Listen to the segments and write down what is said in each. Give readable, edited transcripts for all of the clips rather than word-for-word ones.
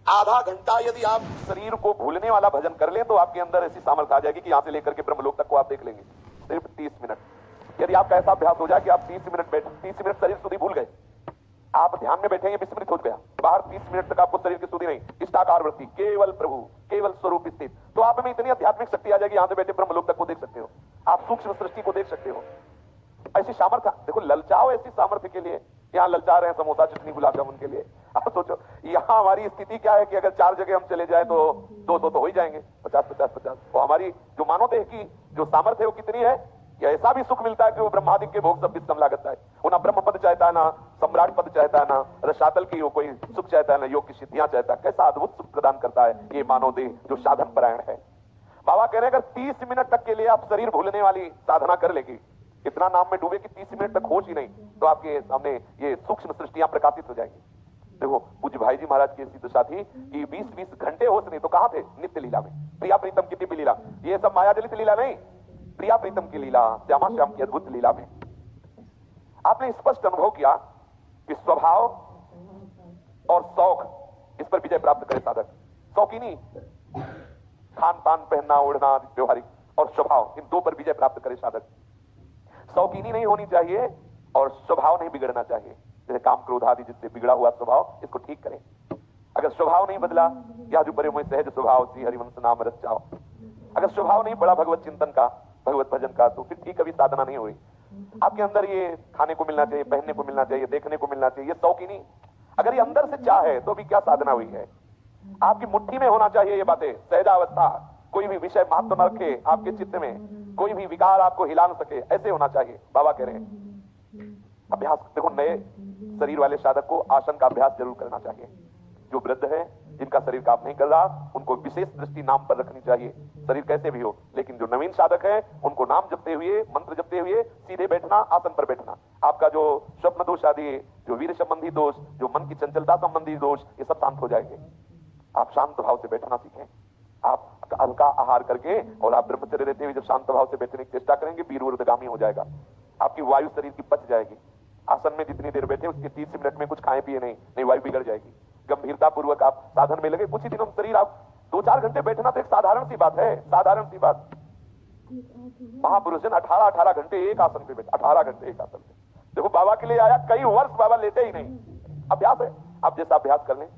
आधा घंटा यदि आप शरीर को भूलने वाला भजन कर लें तो आपके अंदर ऐसी सामर्थ्य आ जाएगी कि यहां से लेकर के ब्रह्मलोक तक को आप देख लेंगे। सिर्फ 30 मिनट यदि आपका ऐसा अभ्यास हो जाए कि आप 30 मिनट बैठ 30 मिनट शरीर सुधी भूल गए, आप ध्यान में बैठेंगे, विस्मृत हो गया, बाहर 30 मिनट तक आपको शरीर की सुधी नहीं, इष्टाकार वृत्ति, केवल प्रभु, केवल स्वरूप स्थित, तो आप में इतनी आध्यात्मिक शक्ति आ जाएगी, यहां से बैठे ब्रह्मलोक तक को देख सकते हो, आप सूक्ष्म सृष्टि को देख सकते हो। ऐसी सामर्थ्य देखो, ललचाओ ऐसी सामर्थ्य के लिए। यहाँ ललचा रहे हैं समोसा चटनी गुलाब जामुन के लिए। आप सोचो यहाँ हमारी स्थिति क्या है कि अगर 4 जगह हम चले जाए तो 200 तो हो ही जाएंगे, 50-50-50। तो हमारी जो मानव देह की जो सामर्थ्य है वो कितनी है कि ऐसा भी सुख मिलता है कि वो ब्रह्मादि के भोग सब कम लागत है। वो ना ब्रह्म पद चाहता है, ना सम्राट पद चाहता है, ना रसातल की वो कोई सुख चाहता है, ना योग की सिद्धियां चाहता है। कैसा अद्भुत सुख प्रदान करता है ये मानव देह जो साधन परायण है। बाबा कह रहे हैं अगर 30 मिनट तक के लिए आप शरीर भूलने वाली साधना कर लेगी, इतना नाम में डूबे कि 30 मिनट तक होश ही नहीं, तो आपके सामने ये सूक्ष्म सृष्टियां प्रकाशित हो जाएंगी। देखो पूज्य भाई जी महाराज की ऐसी दशा थी कि 20-20 घंटे होश नहीं तो कहां थे? नित्य लीला में, प्रिया प्रीतम की दिव्य लीला। ये सब माया जलित लीला नहीं, प्रिया प्रीतम की लीला, श्यामा श्याम की अद्भुत लीला में आपने स्पष्ट अनुभव किया कि स्वभाव और शौक, इस पर विजय प्राप्त करे साधक। शौकीनी, खान पान, पहनना ओढ़ना, व्यवहारिक, और स्वभाव, इन 2 पर विजय प्राप्त करे साधक। शौकीनी नहीं होनी चाहिए और स्वभाव नहीं बिगड़ना चाहिए। जैसे काम क्रोध आदि जिससे बिगड़ा हुआ स्वभाव, इसको ठीक करें। अगर स्वभाव नहीं बदला, या जो परे मोहि सहज स्वभाव श्री हरिवंश नाम रच जाओ, अगर स्वभाव नहीं पड़ा भगवत चिंतन का, भगवत भजन का, तो फिर ठीक कभी साधना नहीं हुई। आपके अंदर ये खाने को मिलना चाहिए, पहनने को मिलना चाहिए, देखने को मिलना चाहिए, ये शौकीनी, अगर ये अंदर से चाह है तो भी क्या साधना हुई है? आपकी मुट्ठी में होना चाहिए ये बातें, सहजावस्था, कोई भी विषय महत्व न रखे आपके चित्त में, कोई भी विकार आपको हिला न सके, ऐसे होना चाहिए। बाबा कह रहे हैं अभ्यास देखो, नए शरीर वाले साधक को आसन का अभ्यास जरूर करना चाहिए। जो वृद्ध है, जिनका शरीर काम नहीं कर रहा, उनको विशेष दृष्टि नाम पर रखनी चाहिए, शरीर कैसे भी हो। लेकिन जो नवीन साधक है, उनको नाम जपते हुए, मंत्र जपते हुए सीधे बैठना, आसन पर बैठना। आपका जो स्वप्न दोष आदि, जो वीर संबंधी दोष, जो मन की चंचलता संबंधी दोष, ये सब शांत हो जाएंगे। आप शांत भाव से बैठना सीखें। आप हल्का आहार करके और आप ब्रह्मचर्य रहते हुए जब शांत भाव से बैठने की चेष्टा करेंगे, वीर ऊर्ध्वगामी हो जाएगा। आपकी वायु शरीर की पच जाएगी। आसन में जितनी देर बैठे उसके 30 मिनट में कुछ खाए पिए नहीं, वायु बिगड़ जाएगी। गंभीरता पूर्वक आप साधन में लगे, कुछ ही दिनों में शरीर, आप 2-4 घंटे बैठना तो एक साधारण सी बात है, साधारण सी बात। महापुरुष जन 18 घंटे एक आसन पे बैठे, 18 घंटे एक आसन पे। देखो बाबा के लिए आया, कई वर्ष बाबा लेटे ही नहीं। अभ्यास है, आप जैसा अभ्यास कर लें।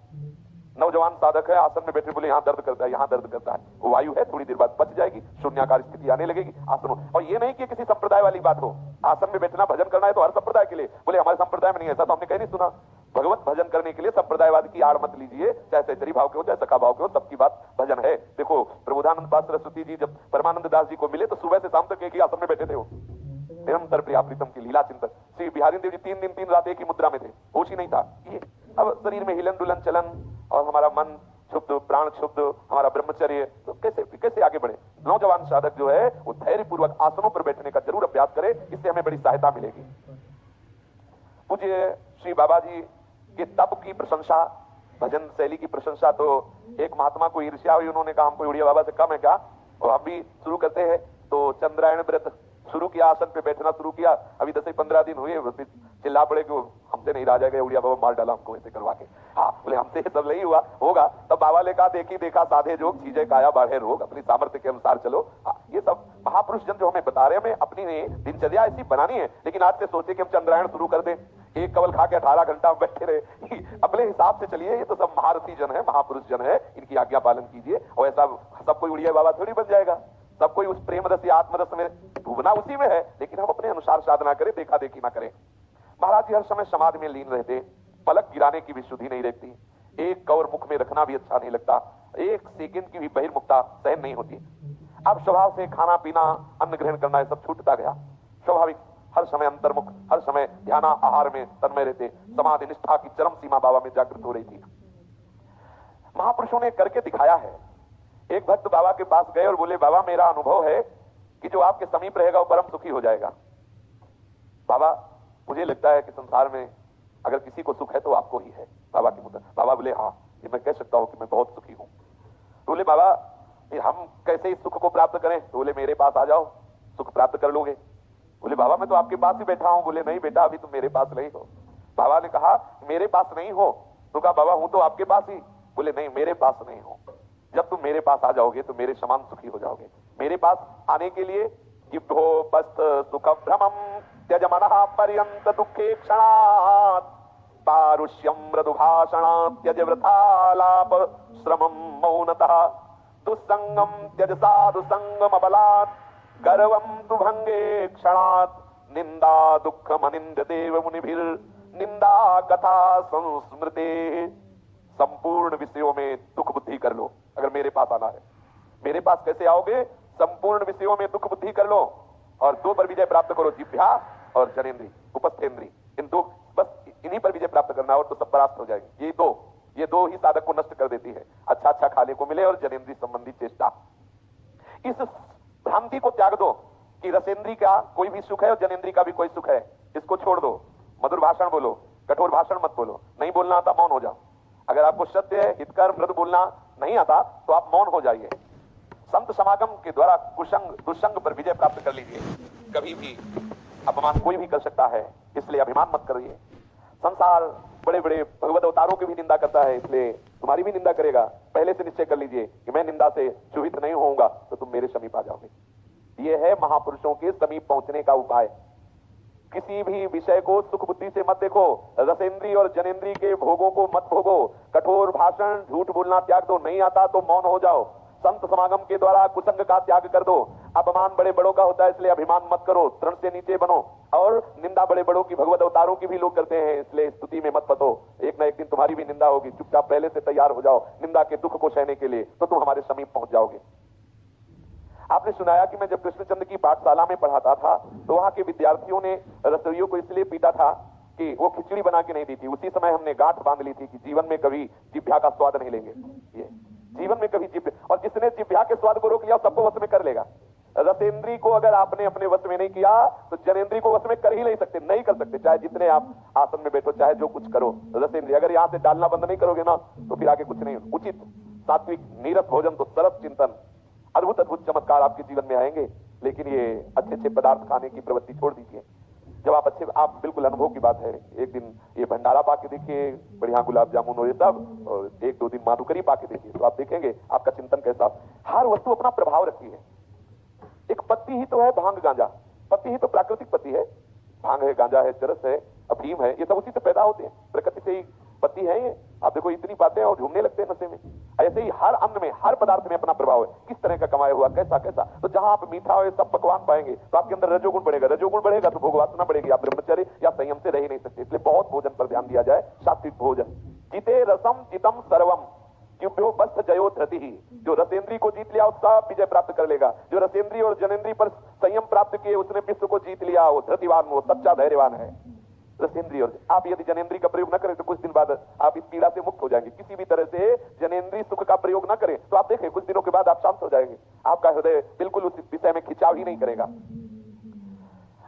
नौजवान साधक है, आसन में बैठे बोले यहाँ दर्द करता है, यहाँ दर्द करता है, वो वायु है, थोड़ी देर बाद पच जाएगी, शून्याकार स्थिति आने लगेगी, आसन। और ये नहीं कि किसी संप्रदाय वाली बात हो, आसन में बैठना भजन करना है तो हर संप्रदाय के लिए, बोले हमारे संप्रदाय में नहीं, ऐसा तो हमने कहीं नहीं सुना। भगवत भजन करने के लिए संप्रदायवाद की आड़ मत लीजिए, चाहे सैतरी भाव के हो, चाहे सखा भाव के हो, सबकी बात भजन है। देखो प्रबोधानंद पाद सरस्वती जी जब परमानंद दास जी को मिले तो सुबह से शाम तक एक ही आसन में बैठे थे। वो निरंतर प्रिया प्रीतम की लीला चिंतन। श्री बिहारी देव जी 3 दिन 3 रात एक ही मुद्रा में थे, होश ही नहीं था। ये अब शरीर में हिलन डुलन चलन और हमारा मन शुद्ध, प्राण शुद्ध, हमारा ब्रह्मचर्य, तो कैसे आगे बढ़े? नौजवान साधक जो है वो धैर्य पूर्वक आसनों पर बैठने का जरूर अभ्यास करे, इससे हमें बड़ी सहायता मिलेगी। पूज्य श्री बाबा जी के तप की प्रशंसा, भजन शैली की प्रशंसा, तो एक महात्मा को ईर्ष्या हुई, उन्होंने कहा हमको उड़िया बाबा से कम है क्या? और हम भी शुरू करते हैं। तो चंद्रायण व्रत शुरू किया, आसन पे बैठना शुरू किया, अभी 10-15 दिन हुए, चिल्ला पड़े कि हमसे नहीं रहा जाएगा, उड़िया बाबा मार डाला हमको ऐसे करवा के। हाँ बोले हमसे सब नहीं हुआ होगा। तब बाबा ने कहा देखी देखा साधे जोग, चीजें काया बाढ़े रोग, अपनी सामर्थ्य के अनुसार चलो। हाँ, ये सब महापुरुष जन जो हमें बता रहे हैं, हमें अपनी दिनचर्या ऐसी बनानी है। लेकिन आज से सोचे कि हम चंद्रायण शुरू कर दें, एक कवल खा के 18 घंटा बैठे रहे, अपने हिसाब से चलिए। ये तो सब महारथी जन है, महापुरुष जन है, इनकी आज्ञा पालन कीजिए। और ऐसा सब कोई उड़िया बाबा थोड़ी बन जाएगा, सब कोई उस प्रेम रस या आत्मरस में डूबना उसी में है, लेकिन हम अपने अनुसार साधना करें, देखा देखी ना करें। महाराज जी हर समय समाधि में लीन रहते, पलक गिराने की भी शुद्धि नहीं रहती, एक कौर मुख में रखना भी अच्छा नहीं लगता, एक सेकंड की भी बहिर्मुखता सहन नहीं होती। अब स्वभाव से खाना पीना, अन्न ग्रहण करना, सब छूटता गया। स्वाभाविक हर समय अंतर्मुख, हर समय ध्यान आहार में तन्मय रहते। समाधि निष्ठा की चरम सीमा बाबा में जागृत हो रही थी। महापुरुषों ने करके दिखाया है। एक भक्त बाबा के पास गए और बोले बाबा मेरा अनुभव है कि जो आपके समीप रहेगा वो परम सुखी हो जाएगा। बाबा मुझे लगता है कि संसार में अगर किसी को सुख है तो आपको ही है। बाबा की मुद्रा। बाबा बोले हाँ, ये मैं कह सकता हूं कि मैं बहुत सुखी हूं। बोले बाबा हम कैसे इस सुख को प्राप्त करें? बोले मेरे पास आ जाओ, सुख प्राप्त कर लोगे। बोले बाबा मैं तो आपके पास ही बैठा हूं। बोले नहीं बेटा, अभी तुम मेरे पास नहीं हो। बाबा ने कहा मेरे पास नहीं हो? तो कहा बाबा हूं तो आपके पास ही। बोले नहीं, मेरे पास नहीं हो। जब तुम मेरे पास आ जाओगे तो मेरे समान सुखी हो जाओगे। मेरे पास आने के लिए जिभ्यो बस्त सुख भ्रमम त्यज मनः पर्यंत दुखे क्षणात् पारुष्यम मृदु भाषणात् त्यज वृथालाप श्रमम मौनतः दुस्संगम त्यज साधु संगम बलात् गर्वम तु भंगे क्षणात् निंदा दुःखम अनिंद देव मुनिभिर निंदा कथा संस्मृते। संपूर्ण विषयों में दुख बुद्धि कर लो अगर मेरे पास आना है। मेरे पास कैसे आओगे? संपूर्ण विषयों में दुख बुद्धि कर लो और दो पर विजय प्राप्त करो, जिह्वा और जनेन्द्री उपस्थेंद्री। इन दो, बस इन्हीं पर विजय प्राप्त करना और तो सब परास्त हो जाएंगे। ये दो ही साधक को नष्ट कर देती है। अच्छा अच्छा खाने को मिले और जनेन्द्री संबंधी चेष्टा। इस भ्रांति को त्याग दो कि रसेंद्री का कोई भी सुख है और जनेन्द्री का भी कोई सुख है। इसको छोड़ दो। मधुर भाषण बोलो, कठोर भाषण मत बोलो। नहीं बोलना आता मौन हो जाओ। अगर आपको सत्य हितकर मृदु बोलना नहीं आता तो आप मौन हो जाइए। संत समागम के द्वारा कुसंग दुसंग पर विजय प्राप्त कर लीजिए। कभी भी अपमान कोई भी कर सकता है, इसलिए अभिमान मत करिए। संसार बड़े बड़े भगवत अवतारों की भी निंदा करता है, इसलिए तुम्हारी भी निंदा करेगा। पहले से निश्चय कर लीजिए कि मैं निंदा से क्षुभित नहीं होऊंगा तो तुम मेरे समीप आ जाओगे। यह है महापुरुषों के समीप पहुंचने का उपाय। किसी भी विषय को सुख बुद्धि से मत देखो। रसेंद्री और जनेन्द्री के भोगों को मत भोगो। कठोर भाषण झूठ बोलना त्याग दो। नहीं आता तो मौन हो जाओ। संत समागम के द्वारा कुसंग का त्याग कर दो। अपमान बड़े बड़ों का होता है, इसलिए अभिमान मत करो। तृण से नीचे बनो। और निंदा बड़े बड़ों की, भगवत अवतारों की भी लोग करते हैं, इसलिए स्तुति में मत फंसो। एक ना एक दिन तुम्हारी भी निंदा होगी। चुपचाप पहले से तैयार हो जाओ निंदा के दुख को सहने के लिए, तो तुम हमारे समीप पहुंच जाओगे। आपने सुनाया कि मैं जब कृष्णचंद्र की पाठशाला में पढ़ाता था तो वहां के विद्यार्थियों ने रसोइयों को इसलिए पीटा था कि वो खिचड़ी बना के नहीं दी थी। उसी समय हमने गांठ बांध ली थी कि जीवन में कभी जिह्वा का स्वाद नहीं लेंगे। ये जीवन में कभी जिह्वा, और जिसने जिह्वा के स्वाद को रोक लिया सबको वश में कर लेगा। रसेंद्री को अगर आपने अपने वश में नहीं किया तो जनेन्द्री को वश में कर ही नहीं सकते, नहीं कर सकते। चाहे जितने आप आसन में बैठो, चाहे जो कुछ करो, रसेंद्री अगर यहाँ से डालना बंद नहीं करोगे ना तो फिर आगे कुछ नहीं। उचित सात्विक नीरस भोजन तो सरस चिंतन, अद्भुत अद्भुत चमत्कार आपके जीवन में आएंगे। लेकिन ये अच्छे अच्छे पदार्थ खाने की प्रवृत्ति छोड़ दीजिए। जब आप बिल्कुल अनुभव की बात है, एक दिन ये भंडारा पाके देखिए, बढ़िया गुलाब जामुन और ये सब, और एक दो दिन माधुकरी पाके देखिए तो आप देखेंगे आपका चिंतन कैसा। हर वस्तु अपना प्रभाव रखती है। एक पत्ती ही तो है भांग गांजा, पत्ती ही तो प्राकृतिक पत्ती है। भांग है, गांजा है, चरस है, अफीम है, ये सब उसी से पैदा होते हैं। प्रकृति से ही पत्ती है ये। आप देखो इतनी बातें और झूमने लगते हैं नशे में। ऐसे ही हर अन्न में, हर पदार्थ में अपना प्रभाव है। किस तरह का कमाया हुआ, कैसा कैसा। तो जहां आप मीठा और सब पकवान पाएंगे तो आपके अंदर रजोगुण बढ़ेगा। रजोगुण बढ़ेगा तो भोग वासना बढ़ेगी। आप ब्रह्मचर्य या संयम से रह ही नहीं सकते। इसलिए बहुत भोजन पर ध्यान दिया जाए, सात्विक भोजन। जिते रसम जितम सर्वम जिह्वो बस्त जयो धृति ही। जो रसेंद्री को जीत लिया उसका विजय प्राप्त कर लेगा। जो रसेंद्री और जनेन्द्री पर संयम प्राप्त किए उसने विश्व को जीत लिया। वो धृतिवान, वो सच्चा धैर्यवान है। रसेंद्री और आप यदि जनेन्द्री का प्रयोग न करें तो कुछ दिन बाद आप इस पीड़ा से मुक्त हो जाएंगे। किसी भी तरह से जनेन्द्री सुख का प्रयोग न करें तो आप देखें कुछ दिनों के बाद आप शांत हो जाएंगे। आपका हृदय बिल्कुल उस विषय में खिंचाव ही नहीं करेगा।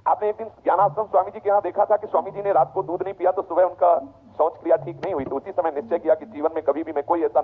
आपने एक दिन ज्ञानाश्रम स्वामी जी के यहाँ देखा था कि स्वामी जी ने रात को दूध नहीं पिया तो सुबह उनका शौच क्रिया ठीक नहीं हुई। तो उसी समय निश्चय किया कि जीवन में कभी भी मैं कोई ऐसा